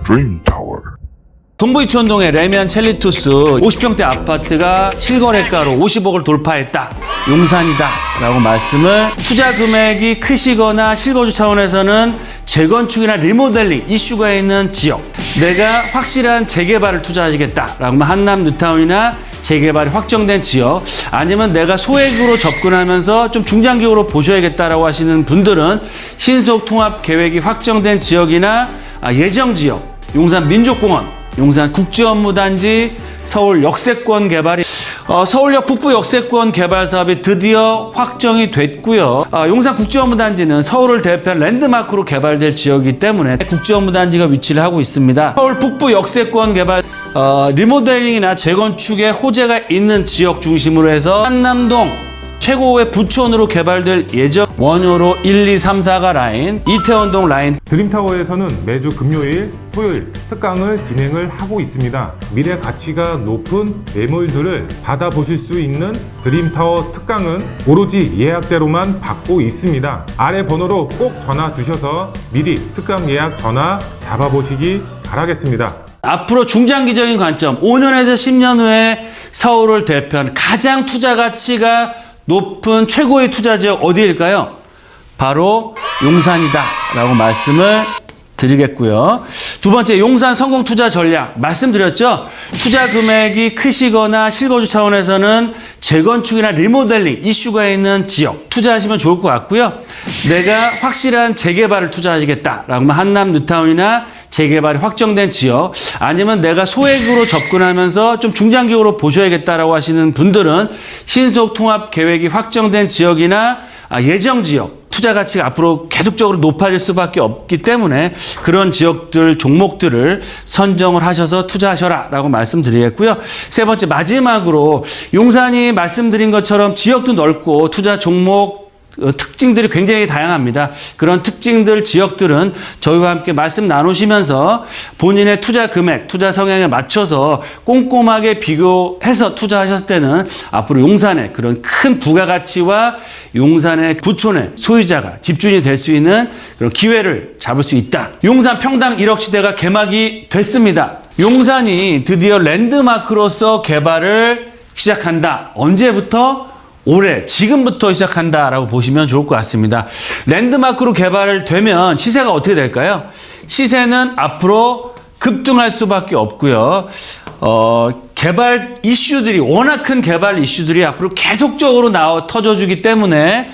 드림타워. 동부이촌동의 레미안 첼리투스 50평대 아파트가 실거래가로 50억을 돌파했다. 용산이다 라고 말씀을, 투자 금액이 크시거나 실거주 차원에서는 재건축이나 리모델링 이슈가 있는 지역, 내가 확실한 재개발을 투자하시겠다 라고 하면 한남 뉴타운이나 재개발이 확정된 지역, 아니면 내가 소액으로 접근하면서 좀 중장기적으로 보셔야겠다라고 하시는 분들은 신속 통합 계획이 확정된 지역이나 예정 지역, 용산 민족공원, 용산 국제업무단지, 서울 역세권 개발이 서울역 북부 역세권 개발 사업이 드디어 확정이 됐고요. 용산 국제업무단지는 서울을 대표한 랜드마크로 개발될 지역이기 때문에 국제업무단지가 위치를 하고 있습니다. 서울 북부 역세권 개발 리모델링이나 재건축에 호재가 있는 지역 중심으로 해서 한남동 최고의 부촌으로 개발될 예정, 원효로 1, 2, 3, 4가 라인, 이태원동 라인. 드림타워에서는 매주 금요일, 토요일 특강을 진행을 하고 있습니다. 미래 가치가 높은 매물들을 받아보실 수 있는 드림타워 특강은 오로지 예약제로만 받고 있습니다. 아래 번호로 꼭 전화 주셔서 미리 특강 예약 전화 잡아보시기 바라겠습니다. 앞으로 중장기적인 관점, 5년에서 10년 후에 서울을 대표하는 가장 투자 가치가 높은 최고의 투자 지역 어디일까요? 바로 용산이다 라고 말씀을 드리겠고요. 두 번째, 용산 성공 투자 전략 말씀드렸죠. 투자 금액이 크시거나 실거주 차원에서는 재건축이나 리모델링 이슈가 있는 지역 투자하시면 좋을 것 같고요. 내가 확실한 재개발을 투자하시겠다라고 하면 한남 뉴타운이나 재개발이 확정된 지역, 아니면 내가 소액으로 접근하면서 좀 중장기적으로 보셔야겠다라고 하시는 분들은 신속 통합 계획이 확정된 지역이나 예정 지역, 투자 가치가 앞으로 계속적으로 높아질 수밖에 없기 때문에 그런 지역들, 종목들을 선정을 하셔서 투자하셔라 라고 말씀드리겠고요. 세 번째, 마지막으로 용산이 말씀드린 것처럼 지역도 넓고 투자 종목 특징들이 굉장히 다양합니다. 그런 특징들, 지역들은 저희와 함께 말씀 나누시면서 본인의 투자 금액, 투자 성향에 맞춰서 꼼꼼하게 비교해서 투자하셨을 때는 앞으로 용산의 그런 큰 부가가치와 용산의 부촌의 소유자가 집중이 될 수 있는 그런 기회를 잡을 수 있다. 용산 평당 1억 시대가 개막이 됐습니다. 용산이 드디어 랜드마크로서 개발을 시작한다. 언제부터? 올해, 지금부터 시작한다라고 보시면 좋을 것 같습니다. 랜드마크로 개발을 되면 시세가 어떻게 될까요? 시세는 앞으로 급등할 수밖에 없고요. 개발 이슈들이, 워낙 큰 개발 이슈들이 앞으로 계속적으로 터져주기 때문에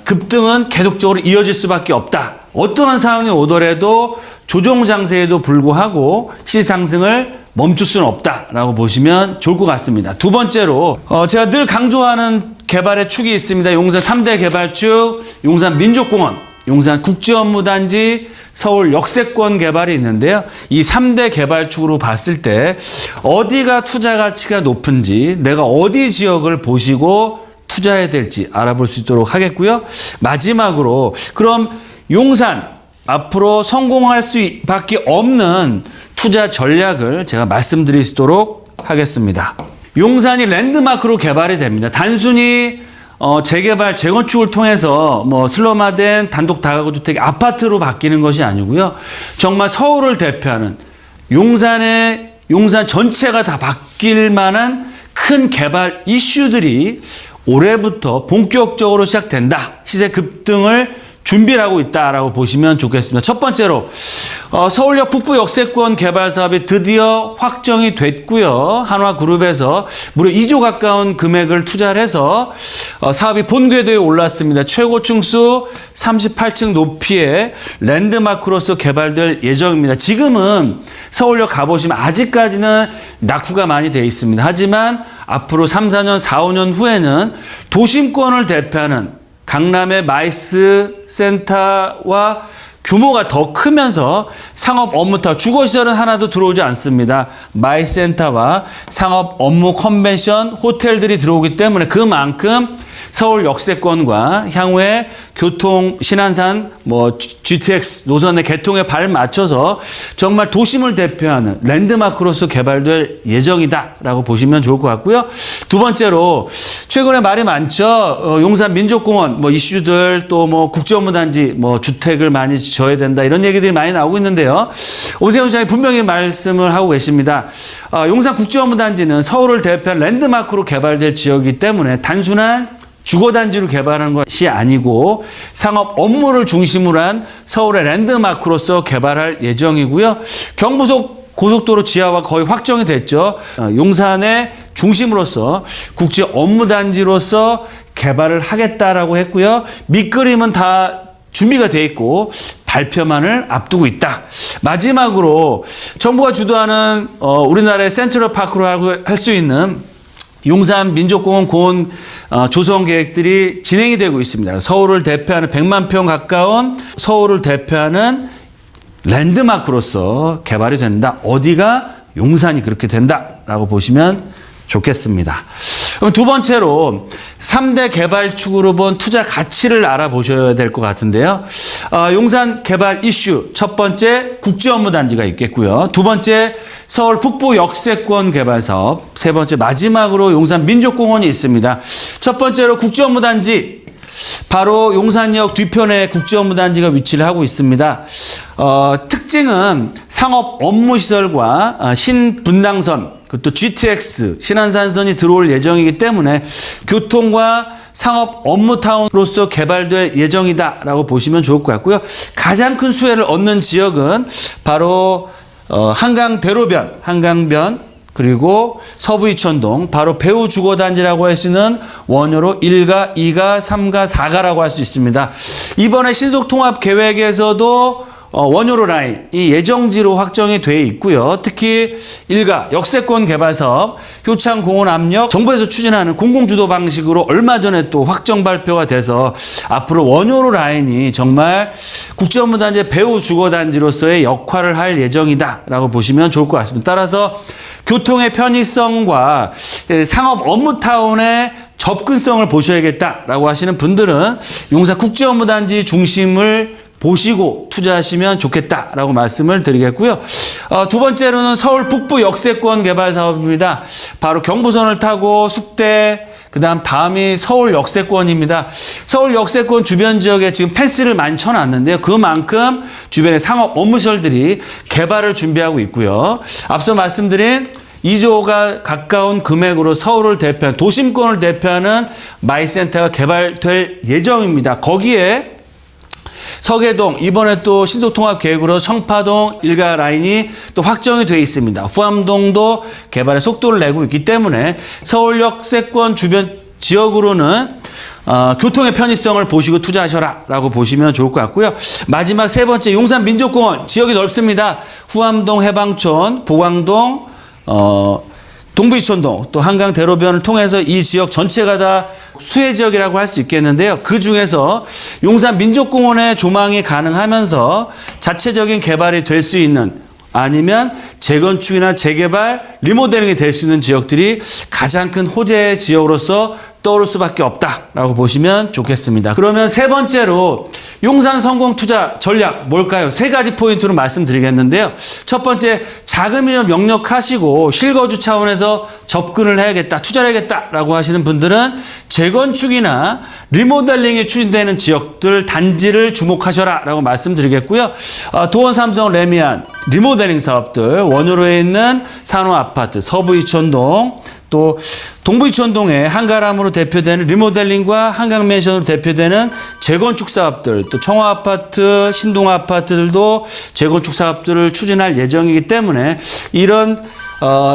급등은 계속적으로 이어질 수밖에 없다. 어떠한 상황이 오더라도 조정 장세에도 불구하고 시세 상승을 멈출 수는 없다라고 보시면 좋을 것 같습니다. 두 번째로 제가 늘 강조하는 개발의 축이 있습니다. 용산 3대 개발축, 용산 민족공원, 용산 국제업무단지, 서울 역세권 개발이 있는데요. 이 3대 개발축으로 봤을 때 어디가 투자 가치가 높은지, 내가 어디 지역을 보시고 투자해야 될지 알아볼 수 있도록 하겠고요. 마지막으로, 그럼 용산 앞으로 성공할 수밖에 없는 투자 전략을 제가 말씀드릴 수 있도록 하겠습니다. 용산이 랜드마크로 개발이 됩니다. 단순히 재개발, 재건축을 통해서 슬럼화된 단독 다가구 주택이 아파트로 바뀌는 것이 아니고요. 정말 서울을 대표하는 용산 전체가 다 바뀔 만한 큰 개발 이슈들이 올해부터 본격적으로 시작된다. 시세 급등을 준비를 하고 있다라고 보시면 좋겠습니다. 첫 번째로 서울역 북부 역세권 개발 사업이 드디어 확정이 됐고요. 한화그룹에서 무려 2조 가까운 금액을 투자를 해서 사업이 본궤도에 올랐습니다. 최고 층수 38층 높이의 랜드마크로서 개발될 예정입니다. 지금은 서울역 가보시면 아직까지는 낙후가 많이 되어 있습니다. 하지만 앞으로 3, 4년, 4, 5년 후에는 도심권을 대표하는 강남의 마이스 센터와 규모가 더 크면서 상업 업무타, 주거시설은 하나도 들어오지 않습니다. 마이스 센터와 상업 업무 컨벤션, 호텔들이 들어오기 때문에 그만큼 서울 역세권과 향후에 교통 신안산 GTX 노선의 개통에 발 맞춰서 정말 도심을 대표하는 랜드마크로서 개발될 예정이다라고 보시면 좋을 것 같고요. 두 번째로 최근에 말이 많죠. 용산 민족공원 이슈들 또 국제업무단지 주택을 많이 지어야 된다 이런 얘기들이 많이 나오고 있는데요. 오세훈 시장이 분명히 말씀을 하고 계십니다. 용산 국제업무단지는 서울을 대표한 랜드마크로 개발될 지역이기 때문에 단순한 주거단지로 개발하는 것이 아니고 상업 업무를 중심으로 한 서울의 랜드마크로서 개발할 예정이고요. 경부속 고속도로 지하화 거의 확정이 됐죠. 용산의 중심으로서 국제 업무단지로서 개발을 하겠다라고 했고요. 밑그림은 다 준비가 돼 있고 발표만을 앞두고 있다. 마지막으로 정부가 주도하는 우리나라의 센트럴파크로 할 수 있는 용산 민족공원 고온 조성 계획들이 진행이 되고 있습니다. 서울을 대표하는 100만 평 가까운 서울을 대표하는 랜드마크로서 개발이 된다. 어디가? 용산이 그렇게 된다라고 보시면 좋겠습니다. 그럼 두 번째로 3대 개발축으로 본 투자 가치를 알아보셔야 될 것 같은데요. 용산 개발 이슈 첫 번째 국제업무단지가 있겠고요. 두 번째 서울 북부 역세권 개발 사업, 세 번째 마지막으로 용산 민족공원이 있습니다. 첫 번째로 국제업무단지 바로 용산역 뒤편에 국제업무단지가 위치를 하고 있습니다. 특징은 상업 업무시설과 신분당선 또 GTX 신안산선이 들어올 예정이기 때문에 교통과 상업 업무타운으로서 개발될 예정이다라고 보시면 좋을 것 같고요. 가장 큰 수혜를 얻는 지역은 바로 한강 대로변, 한강변 그리고 서부 이천동 바로 배우 주거단지라고 할 수 있는 원효로 1가, 2가, 3가, 4가라고 할 수 있습니다. 이번에 신속통합계획에서도 원효로 라인이 예정지로 확정이 돼 있고요. 특히 1가 역세권 개발 사업, 효창공원 압력, 정부에서 추진하는 공공주도 방식으로 얼마 전에 또 확정 발표가 돼서 앞으로 원효로 라인이 정말 국제업무단지의 배후 주거단지로서의 역할을 할 예정이다라고 보시면 좋을 것 같습니다. 따라서 교통의 편의성과 상업 업무타운의 접근성을 보셔야겠다라고 하시는 분들은 용산 국제업무단지 중심을 보시고 투자하시면 좋겠다라고 말씀을 드리겠고요. 두 번째로는 서울 북부 역세권 개발 사업입니다. 바로 경부선을 타고 숙대, 다음이 서울 역세권입니다. 서울 역세권 주변 지역에 지금 펜스를 많이 쳐놨는데요. 그만큼 주변의 상업 업무시설들이 개발을 준비하고 있고요. 앞서 말씀드린 2조가 가까운 금액으로 서울을 대표하는 도심권을 대표하는 마이센터가 개발될 예정입니다. 거기에 서계동 이번에 또 신속통합 계획으로 청파동 일가 라인이 또 확정이 되어 있습니다. 후암동도 개발에 속도를 내고 있기 때문에 서울역 세권 주변 지역으로는 교통의 편의성을 보시고 투자하셔라라고 보시면 좋을 것 같고요. 마지막 세 번째 용산 민족공원 지역이 넓습니다. 후암동 해방촌, 보광동, 동부이촌동 또 한강 대로변을 통해서 이 지역 전체가 다 수혜 지역이라고 할 수 있겠는데요. 그 중에서 용산 민족공원의 조망이 가능하면서 자체적인 개발이 될 수 있는 아니면 재건축이나 재개발, 리모델링이 될 수 있는 지역들이 가장 큰 호재 지역으로서 떠오를 수밖에 없다라고 보시면 좋겠습니다. 그러면 세 번째로 용산 성공 투자 전략 뭘까요? 세 가지 포인트로 말씀드리겠는데요. 첫 번째, 자금이 좀 역력하시고 실거주 차원에서 접근을 해야겠다, 투자를 해야겠다라고 하시는 분들은 재건축이나 리모델링이 추진되는 지역들, 단지를 주목하셔라라고 말씀드리겠고요. 도원, 삼성, 레미안 리모델링 사업들, 원효로에 있는 산호아파트, 서부 이천동, 또 동부 이천동의 한가람으로 대표되는 리모델링과 한강맨션으로 대표되는 재건축 사업들, 또 청화아파트, 신동아파트들도 재건축 사업들을 추진할 예정이기 때문에 이런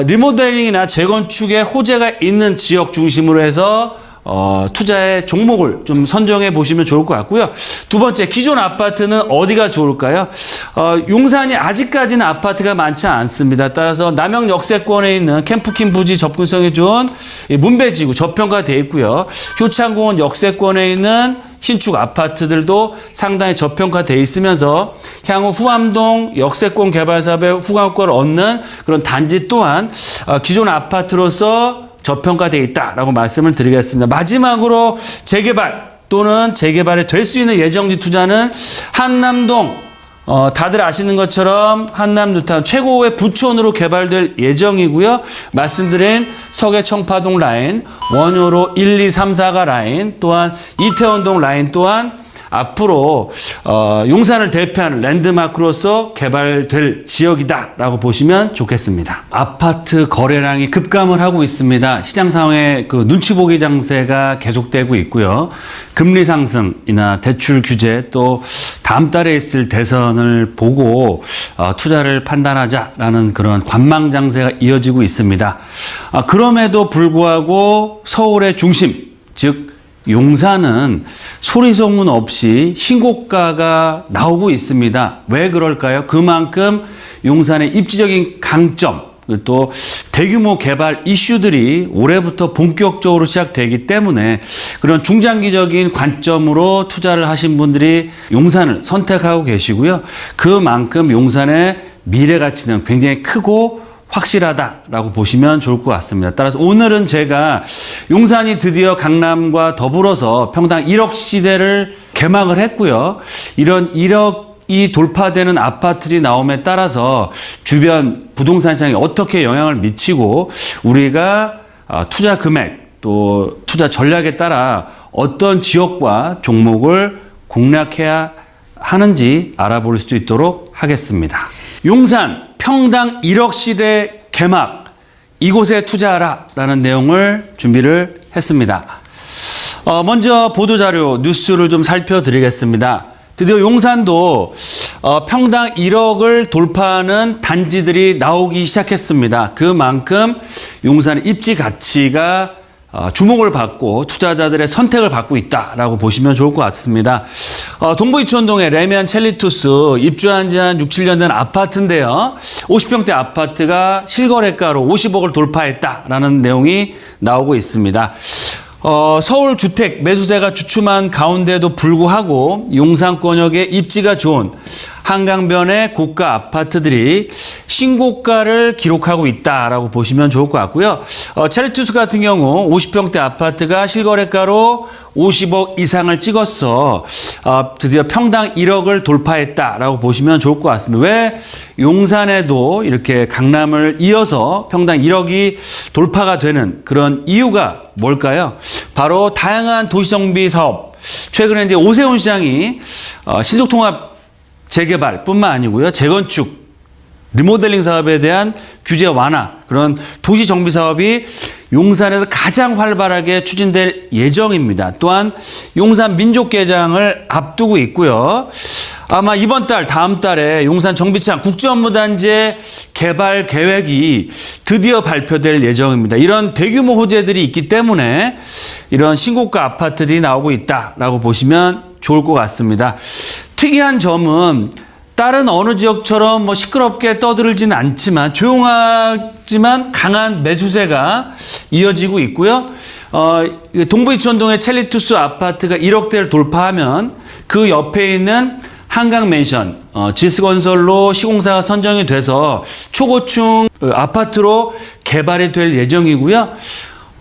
리모델링이나 재건축의 호재가 있는 지역 중심으로 해서 투자의 종목을 좀 선정해 보시면 좋을 것 같고요. 두 번째, 기존 아파트는 어디가 좋을까요? 용산이 아직까지는 아파트가 많지 않습니다. 따라서 남영 역세권에 있는 캠프킨 부지 접근성이 좋은 문배지구 저평가되어 있고요. 효창공원 역세권에 있는 신축 아파트들도 상당히 저평가되어 있으면서 향후 후암동 역세권 개발 사업의 후광효과를 얻는 그런 단지 또한 기존 아파트로서 저평가되어 있다라고 말씀을 드리겠습니다. 마지막으로 재개발 또는 재개발이 될 수 있는 예정지 투자는 한남동, 다들 아시는 것처럼 한남 뉴타운 최고의 부촌으로 개발될 예정이고요. 말씀드린 서계 청파동 라인, 원효로 1, 2, 3, 4가 라인, 또한 이태원동 라인 또한 앞으로 용산을 대표하는 랜드마크로서 개발될 지역이다라고 보시면 좋겠습니다. 아파트 거래량이 급감을 하고 있습니다. 시장 상황의 그 눈치 보기 장세가 계속되고 있고요. 금리 상승이나 대출 규제 또 다음 달에 있을 대선을 보고 투자를 판단하자라는 그런 관망 장세가 이어지고 있습니다. 그럼에도 불구하고 서울의 중심, 즉 용산은 소리 소문 없이 신고가가 나오고 있습니다. 왜 그럴까요? 그만큼 용산의 입지적인 강점, 또 대규모 개발 이슈들이 올해부터 본격적으로 시작되기 때문에 그런 중장기적인 관점으로 투자를 하신 분들이 용산을 선택하고 계시고요. 그만큼 용산의 미래 가치는 굉장히 크고 확실하다라고 보시면 좋을 것 같습니다. 따라서 오늘은 제가 용산이 드디어 강남과 더불어서 평당 1억 시대를 개막을 했고요. 이런 1억이 돌파되는 아파트들이 나옴에 따라서 주변 부동산 시장에 어떻게 영향을 미치고 우리가 투자 금액 또 투자 전략에 따라 어떤 지역과 종목을 공략해야 하는지 알아볼 수 있도록 하겠습니다. 용산 평당 1억 시대 개막, 이곳에 투자하라 라는 내용을 준비를 했습니다. 먼저 보도자료 뉴스를 좀 살펴드리겠습니다. 드디어 용산도 평당 1억을 돌파하는 단지들이 나오기 시작했습니다. 그만큼 용산의 입지 가치가 주목을 받고 투자자들의 선택을 받고 있다라고 보시면 좋을 것 같습니다. 동부이촌동의 레미안 첼리투스 입주한 지 한 6, 7년 된 아파트인데요. 50평대 아파트가 실거래가로 50억을 돌파했다라는 내용이 나오고 있습니다. 서울 주택 매수세가 주춤한 가운데도 불구하고 용산권역의 입지가 좋은 한강변의 고가 아파트들이 신고가를 기록하고 있다라고 보시면 좋을 것 같고요. 체리투스 같은 경우 50평대 아파트가 실거래가로 50억 이상을 찍었어 드디어 평당 1억을 돌파했다라고 보시면 좋을 것 같습니다. 왜 용산에도 이렇게 강남을 이어서 평당 1억이 돌파가 되는 그런 이유가 뭘까요? 바로 다양한 도시정비 사업. 최근에 이제 오세훈 시장이 신속통합 재개발뿐만 아니고요. 재건축, 리모델링 사업에 대한 규제 완화, 그런 도시 정비 사업이 용산에서 가장 활발하게 추진될 예정입니다. 또한 용산 민족개장을 앞두고 있고요. 아마 이번 달, 다음 달에 용산 정비창 국제업무단지의 개발 계획이 드디어 발표될 예정입니다. 이런 대규모 호재들이 있기 때문에 이런 신고가 아파트들이 나오고 있다라고 보시면 좋을 것 같습니다. 특이한 점은 다른 어느 지역처럼 뭐 시끄럽게 떠들지는 않지만 조용하지만 강한 매수세가 이어지고 있고요. 동부이촌동의 첼리투스 아파트가 1억대를 돌파하면 그 옆에 있는 한강맨션, 지스건설로 시공사가 선정이 돼서 초고층 아파트로 개발이 될 예정이고요.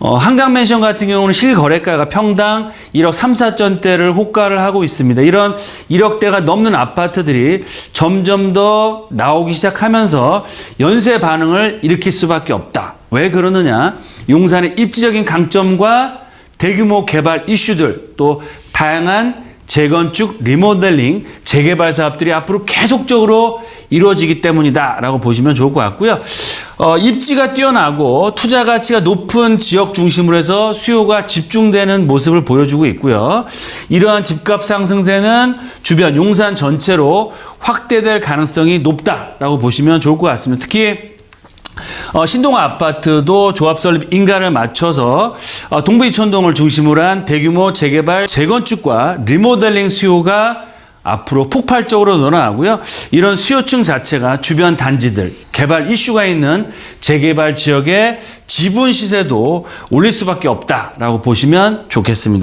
한강맨션 같은 경우는 실거래가가 평당 1억 3, 4천대를 호가를 하고 있습니다. 이런 1억대가 넘는 아파트들이 점점 더 나오기 시작하면서 연쇄 반응을 일으킬 수밖에 없다. 왜 그러느냐? 용산의 입지적인 강점과 대규모 개발 이슈들 또 다양한 재건축, 리모델링, 재개발 사업들이 앞으로 계속적으로 이루어지기 때문이다라고 보시면 좋을 것 같고요. 입지가 뛰어나고 투자 가치가 높은 지역 중심으로 해서 수요가 집중되는 모습을 보여주고 있고요. 이러한 집값 상승세는 주변 용산 전체로 확대될 가능성이 높다라고 보시면 좋을 것 같습니다. 특히 신동 아파트도 조합 설립 인가를 맞춰서 동부이촌동을 중심으로 한 대규모 재개발, 재건축과 리모델링 수요가 앞으로 폭발적으로 늘어나고요. 이런 수요층 자체가 주변 단지들, 개발 이슈가 있는 재개발 지역의 지분 시세도 올릴 수밖에 없다라고 보시면 좋겠습니다.